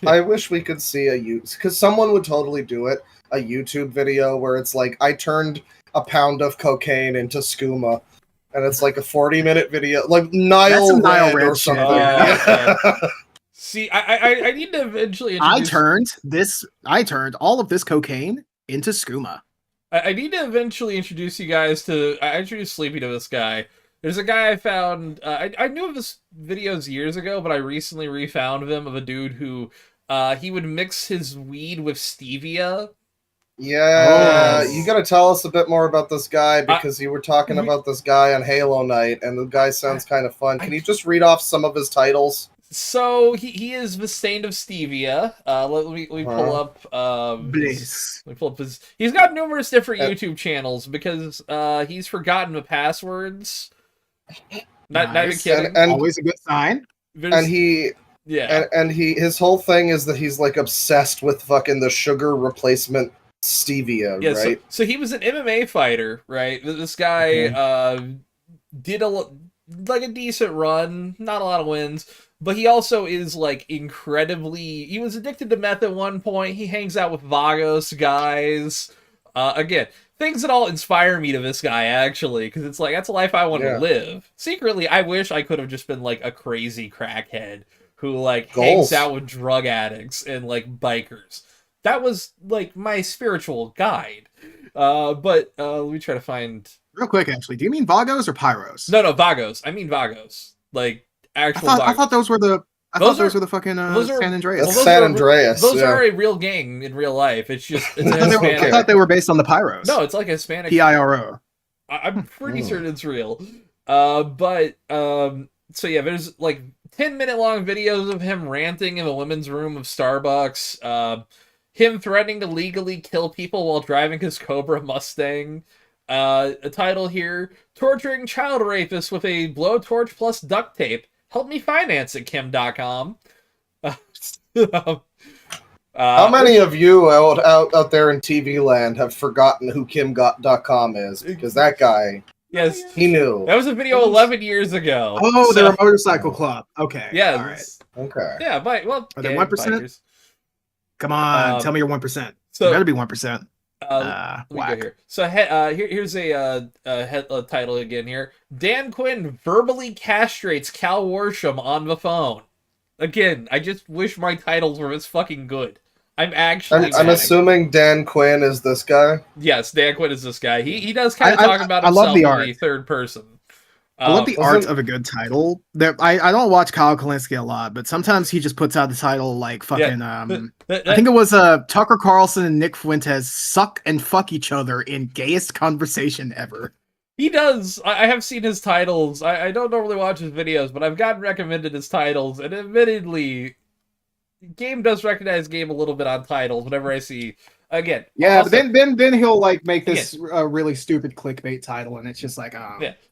I wish we could see because someone would totally do it. A YouTube video where it's like, I turned a pound of cocaine into skooma, and it's like a 40-minute video, like That's some Nile Red or Red shit, something. yeah. See, I need to eventually introduce... I turned all of this cocaine into skooma. I need to eventually introduce you guys to... I introduced Sleepy to this guy. There's a guy I found... I knew of his videos years ago, but I recently refound them of a dude who... he would mix his weed with Stevia. Yeah, you gotta tell us a bit more about this guy, because you were talking about this guy on Halo Night, and the guy sounds kind of fun. Can you just read off some of his titles? So, he is the Saint of Stevia. Let me pull up... Bliss. Let me pull up his... He's got numerous different YouTube channels, because he's forgotten the passwords. Not even kidding. And always a good sign. And he... Yeah. And his whole thing is that he's, like, obsessed with fucking the sugar replacement Stevia, yeah, right? So he was an MMA fighter, right? This guy did a decent run, not a lot of wins, but he also is like incredibly... He was addicted to meth at one point. He hangs out with Vagos guys. Again, things that all inspire me to this guy, actually, because it's like, that's a life I want to live. Secretly, I wish I could have just been like a crazy crackhead who like hangs out with drug addicts and like bikers. That was, like, my spiritual guide. But let me try to find... Real quick, actually. Do you mean Vagos or Pyros? No, Vagos. I mean Vagos. Like, actual Vagos. I thought those were the... those were the fucking San Andreas. Well, San Andreas, those are a real gang in real life. It's just... It's I thought they were based on the Pyros. No, it's like a Hispanic... P-I-R-O. I'm pretty certain it's real. So yeah, there's, like, 10-minute long videos of him ranting in the women's room of Starbucks. Him threatening to legally kill people while driving his Cobra Mustang. A title here, torturing child rapists with a blowtorch plus duct tape. Help me finance it, Kim.com. How many of you out there in TV land have forgotten who Kim.com is? Because that guy, yes, he knew. That was a video 11 years ago. Oh, they're a motorcycle club. Okay. Yeah. All right. Okay. Yeah, but, well, are they 1%? Come on, tell me you're 1%. So it better be 1%. Let me go here. So here's a title again here. Dan Quinn verbally castrates Cal Worsham on the phone. Again, I just wish my titles were as fucking good. I'm assuming Dan Quinn is this guy? Yes, Dan Quinn is this guy. He does kind of talk about himself in the third person. I love the art of a good title. I don't watch Kyle Kalinske a lot, but sometimes he just puts out the title like fucking... I think it was Tucker Carlson and Nick Fuentes suck and fuck each other in gayest conversation ever. He does. I have seen his titles. I don't normally watch his videos, but I've gotten recommended his titles, and admittedly, Game does recognize Game a little bit on titles whenever I see... Again, yeah, also, but then he'll like make this really stupid clickbait title, and it's just like,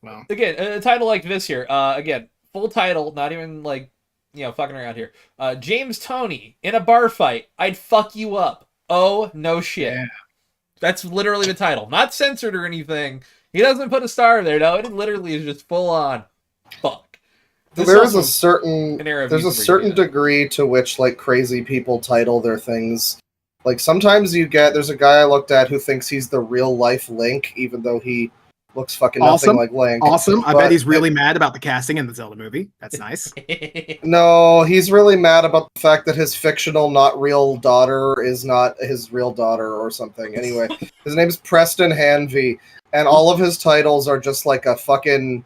well. Again, a title like this here. Again, full title, not even like, fucking around here. James Toney in a bar fight. I'd fuck you up. Oh no shit. Yeah. That's literally the title, not censored or anything. He doesn't put a star there. No, it literally is just full on fuck. There's a certain degree to which like crazy people title their things. Like, sometimes there's a guy I looked at who thinks he's the real-life Link, even though he looks fucking nothing like Link. Awesome. I bet he's really mad about the casting in the Zelda movie. That's nice. No, he's really mad about the fact that his fictional, not real daughter is not his real daughter or something. Anyway, his name is Preston Hanvey, and all of his titles are just like a fucking...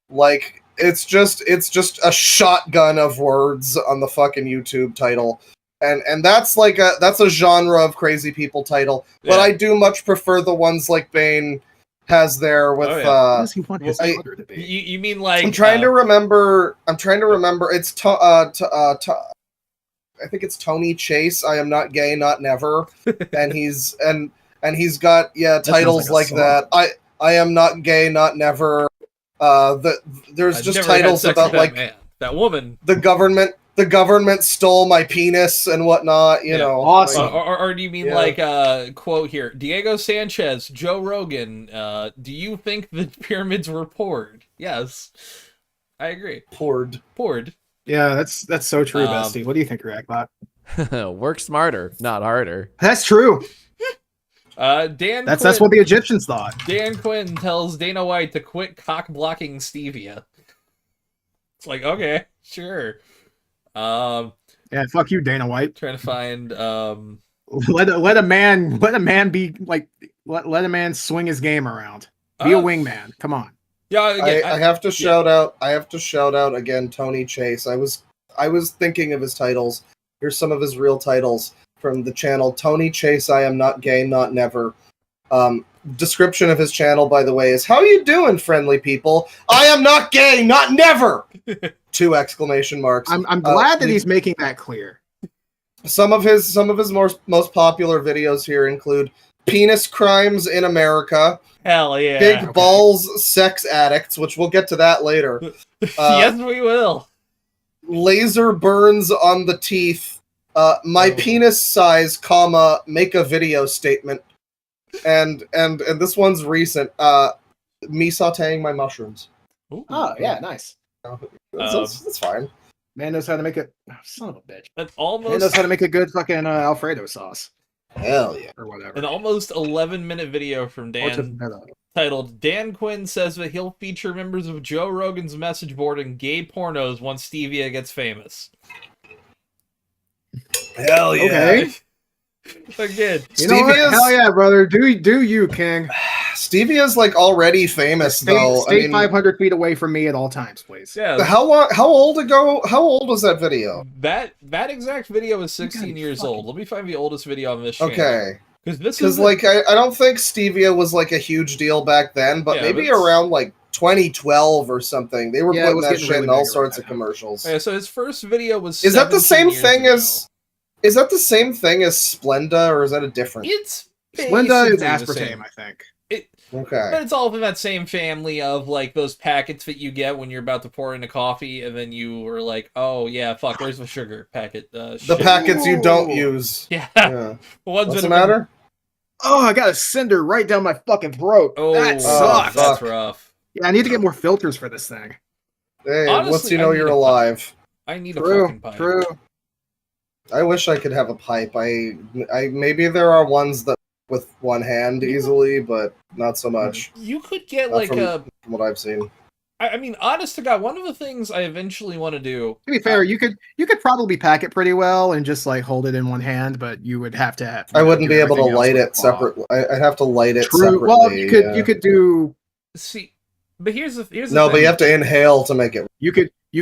Like, it's just a shotgun of words on the fucking YouTube title. And that's like a genre of crazy people title, but I do much prefer the ones like Bane has there with. You mean like? I'm trying to remember. It's I think it's Tony Chase. I am not gay, not never, and he's got titles like that. I am not gay, not never. There's just titles about like that woman. The government stole my penis and whatnot, you know. Awesome. Or do you mean like, quote here, Diego Sanchez, Joe Rogan, do you think the pyramids were poured? Yes. I agree. Poured. Poured. Yeah, that's so true, Bestie. What do you think, Reactbot? Work smarter, not harder. That's true. That's what the Egyptians thought. Dan Quinn tells Dana White to quit cock blocking Stevia. It's like, okay, sure. Yeah, fuck you, Dana White. Trying to find let a man be like let a man swing his game around. Be a wingman. Come on. Yeah, I have to shout out. I have to shout out again, Tony Chase. I was thinking of his titles. Here's some of his real titles from the channel. Tony Chase. I am not gay, not never. Description of his channel, by the way, is "How you doing, friendly people? I am not gay, not never." 2 exclamation marks. I'm glad that he's making that clear. Some of his most popular videos here include penis crimes in America. Hell yeah. Big balls sex addicts, which we'll get to that later. Yes, we will. Laser burns on the teeth. My penis size, comma, make a video statement. And this one's recent. Me sauteing my mushrooms. Ooh. Oh, yeah, nice. That's fine. Man knows how to make it. Oh, son of a bitch. Man knows how to make a good fucking Alfredo sauce. Hell yeah. Or whatever. An almost 11-minute video from Dan titled "Dan Quinn says that he'll feature members of Joe Rogan's message board in gay pornos once Stevia gets famous." Hell yeah. Okay. Again. You know what? Hell yeah, brother. Do you, King. Stevia's like already famous though. Stay 500 feet away from me at all times, please. Yeah. How old was that video? That exact video is 16 years old. Let me find the oldest video on this channel. Okay. Because like I don't think Stevia was like a huge deal back then, but maybe around like 2012 or something. They were putting that shit in all sorts of commercials. Yeah, so his first video was Is that the same thing as Splenda, or is that a different? It's Splenda is aspartame, I think. Okay. But it's all in that same family of like those packets that you get when you're about to pour into coffee, and then you were like, "Oh yeah, fuck, where's the sugar packet?" The packets you don't use. Yeah. What's the matter? Oh, I got a cinder right down my fucking throat. Oh, that sucks. That's rough. Yeah, I need to get more filters for this thing. Hey, once you know you're alive. I need a fucking pipe. True. I wish I could have a pipe. I maybe there are ones that with one hand easily, but not so much. You could get from what I've seen. I mean, honest to God, one of the things I eventually want to do. To be fair, you could probably pack it pretty well and just like hold it in one hand, but you would have to have. I wouldn't be able to light it separately. I'd have to light it separately. Well, you could do. See, but here's the no, but you have to inhale to make it. You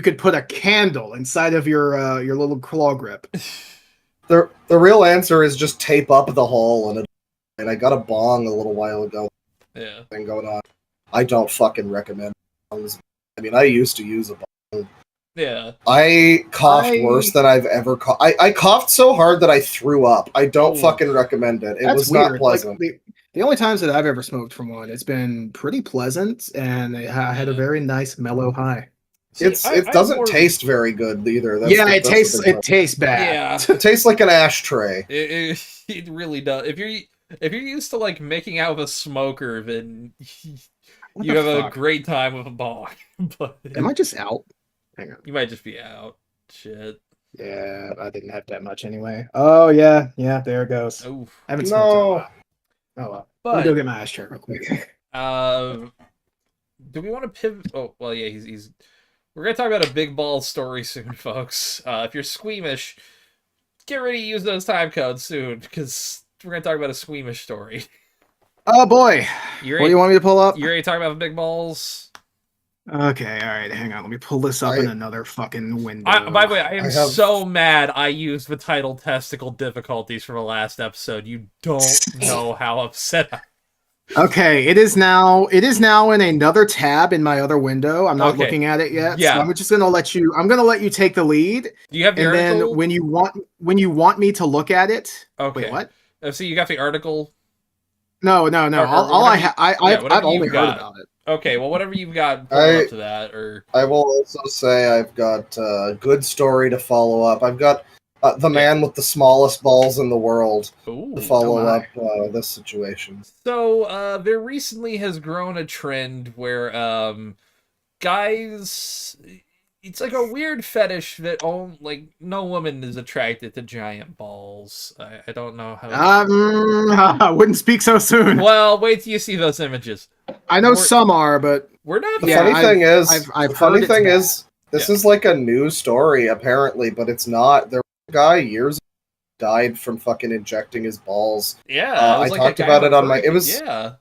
could put a candle inside of your little claw grip. The real answer is just tape up the hole and I got a bong a little while ago. Yeah. Thing going on. I don't fucking recommend bongs. I mean, I used to use a bong. Yeah. I coughed worse than I've ever coughed. I coughed so hard that I threw up. I don't fucking recommend it. It was not pleasant. Like, the only times that I've ever smoked from one, it's been pretty pleasant, and I had a very nice mellow high. See, it doesn't taste very good either. It tastes bad. Yeah. It tastes like an ashtray. It really does. If you're used to like making out with a smoker, then you have a great time with a bong. But am I just out? Hang on. You might just be out. Shit. Yeah, I didn't have that much anyway. Oh yeah, there it goes. Oof. I haven't smoked in a while. Oh well. Let me go get my ashtray real quick. Do we want to pivot? Oh well, yeah. He's. We're gonna talk about a big ball story soon, folks. If you're squeamish, get ready to use those time codes soon, because we're gonna talk about a squeamish story. Oh boy! What do you want me to pull up? You ready to talk about big balls? Okay, all right. Hang on. Let me pull this up in another fucking window. By the way, I am so mad I used the title "Testicle Difficulties" from the last episode. You don't know how upset I am. Okay, it is now in another tab in my other window. I'm not looking at it yet. Yeah. So I'm just gonna let you take the lead. Do you have the article? Then when you want me to look at it. Okay. Wait, what? So you got the article? No. I've only heard about it. Okay, well, whatever you've got up to that, or I will also say I've got a good story to follow up. I've got the man with the smallest balls in the world to follow up this situation. So there recently has grown a trend where guys, it's like a weird fetish that no woman is attracted to giant balls. I don't know how. I wouldn't speak so soon. Well, wait till you see those images. I know some are, but we're not. The funny thing is, this is like a new story apparently, but it's not. There was a guy years ago who died from fucking injecting his balls. Yeah, I talked about it on my. It was. Yeah.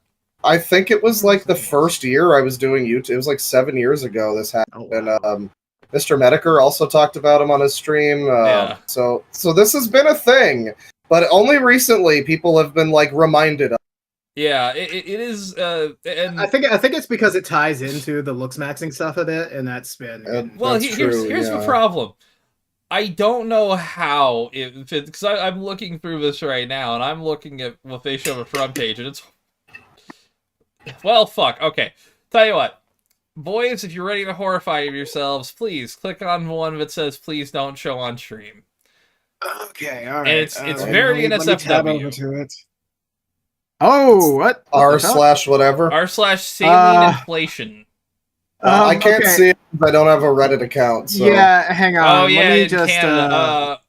I think it was like the first year I was doing YouTube. It was like 7 years ago this happened. Oh, wow. And Mr. Mediker also talked about him on his stream. Yeah. So this has been a thing, but only recently people have been like reminded of. Yeah, it is. And I think it's because it ties into the looks maxing stuff a bit, and that's been. Well, here's the problem. I don't know how because I'm looking through this right now, and I'm looking at what they show the front page, and it's. Well, fuck. Okay, tell you what. Boys, if you're ready to horrify yourselves, please click on one that says "Please don't show on stream." Okay, all right. And it's very NSFW. Oh, what? r/whatever. r/saline inflation. I can't see it because I don't have a Reddit account. So. Yeah, hang on. Oh yeah, Let me in just. Canada.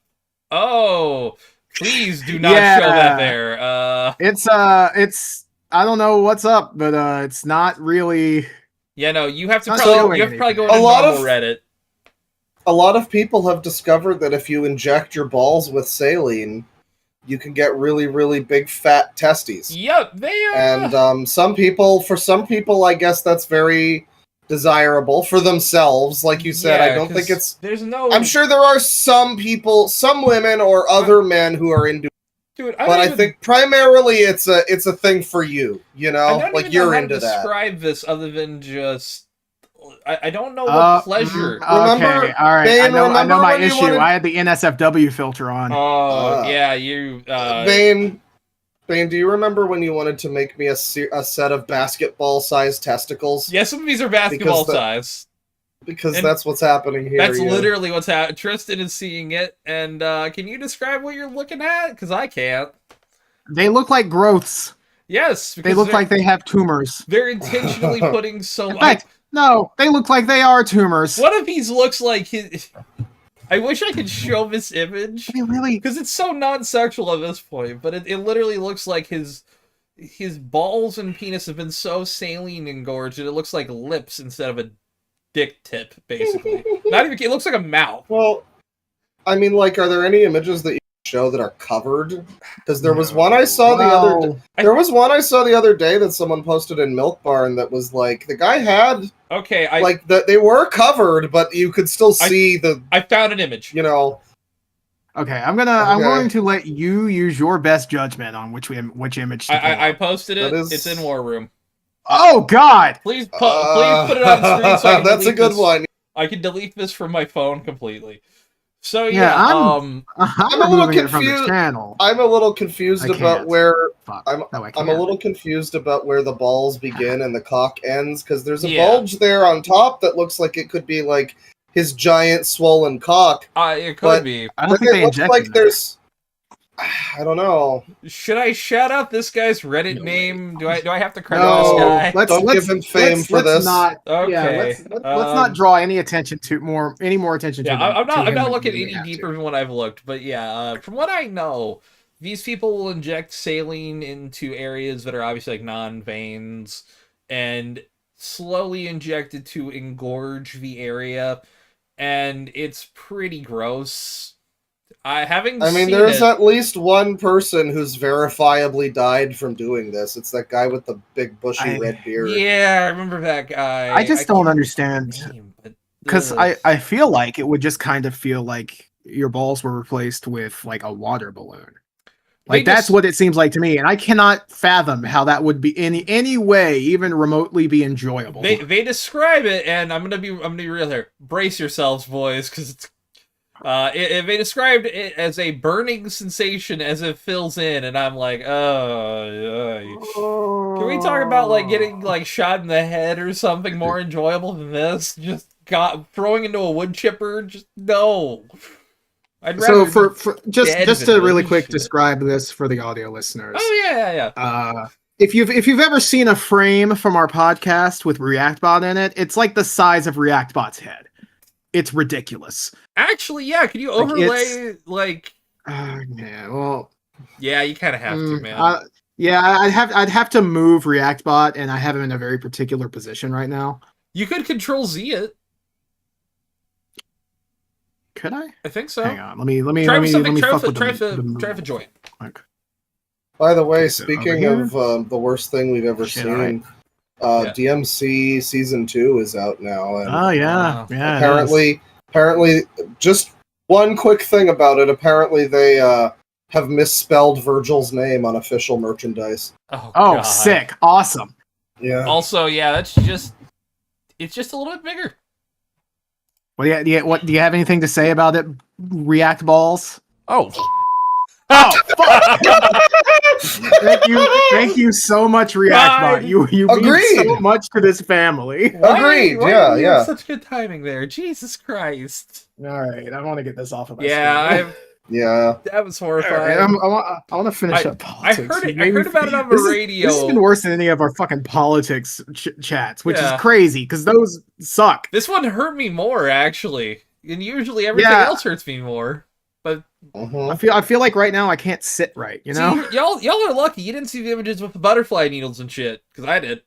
Please do not show that there. It's I don't know what's up, but it's not really. Yeah, no, you have to probably go into normal Reddit. A lot of people have discovered that if you inject your balls with saline, you can get really, really big fat testes. Yep, they are. And some people, I guess that's very desirable for themselves. Like you said, I don't think it's. There's no. I'm sure there are some people, some women or other men who are into. Dude, I think primarily it's a thing for you. You know, like you're into that. Describe this other than just. I don't know what pleasure. Remember, okay, all right. Bane, I know my issue. I had the NSFW filter on. Oh yeah, you. Bane, do you remember when you wanted to make me a set of basketball-sized testicles? Yeah, some of these are basketball size. Because that's what's happening here. That's literally what's happening. Tristan is seeing it, and can you describe what you're looking at? Because I can't. They look like growths. Yes, they look like they have tumors. They're intentionally putting so much. In fact, no, they look like they are tumors. One of these looks like his. I wish I could show this image. Really? Because it's so non-sexual at this point, but it literally looks like his balls and penis have been so saline engorged that it looks like lips instead of a dick tip, basically. Not even. It looks like a mouth. Well, I mean, like, are there any images that you show that are covered? Because there was one I saw the other. There was one I saw the other day that someone posted in Milk Barn that was like the guy had. Okay, they were covered, but you could still see the. I found an image. You know. Okay, I'm going to let you use your best judgment on which image. I posted it. It's in War Room. Oh God! Please put it on screen. So I can that's a good one. I can delete this from my phone completely. So I'm a little confused. I'm a little confused about where I'm a little confused about where the balls begin and the cock ends because there's a bulge there on top that looks like it could be like his giant swollen cock. It could be. I don't think they injected like there's. I don't know. Should I shout out this guy's Reddit name? Do I have to credit this guy? Don't give him fame for this. Okay. Let's not draw any more attention to. Yeah, I'm not looking any deeper than what I've looked, but yeah, from what I know, these people will inject saline into areas that are obviously like non-veins and slowly inject it to engorge the area, and it's pretty gross. There's at least one person who's verifiably died from doing this. It's that guy with the big bushy red beard. Yeah, I remember that guy. I just don't understand. Because I feel like it would just kind of feel like your balls were replaced with like a water balloon. Like that's what it seems like to me, and I cannot fathom how that would be in any way even remotely be enjoyable. They describe it, and I'm gonna be real here. Brace yourselves, boys, because it's. They described it as a burning sensation as it fills in, and I'm like, oh. Can we talk about like getting like shot in the head or something more enjoyable than this? Just throwing into a wood chipper? Just no. I'd rather for just to really quick describe this for the audio listeners. Oh yeah. If you've ever seen a frame from our podcast with ReactBot in it, it's like the size of ReactBot's head. it's ridiculous. Actually, yeah. Can you overlay like? Yeah. Well. Yeah, you kind of have to, man. Yeah, I'd have to move ReactBot, and I have him in a very particular position right now. You could Control Z it. Could I? I think so. Hang on. Let me try fuck a joint. Okay. By the way, speaking of the worst thing we've ever seen, DMC Season 2 is out now. And apparently, just one quick thing about it. Apparently, they have misspelled Virgil's name on official merchandise. Oh, sick! Awesome. Yeah. Also, it's just a little bit bigger. Do you have anything to say about it, React Balls? Oh, fuck! Thank you so much, ReactBot. You mean so much to this family. Agreed. Why you have such good timing there. Jesus Christ. All right, I want to get this off of my screen. Yeah, that was horrifying. I want to finish up politics. I heard about it on the radio. This has been worse than any of our fucking politics chats, which is crazy because those suck. This one hurt me more actually, and usually everything else hurts me more. But I feel like right now I can't sit right. You know, y'all are lucky you didn't see the images with the butterfly needles and shit because I did.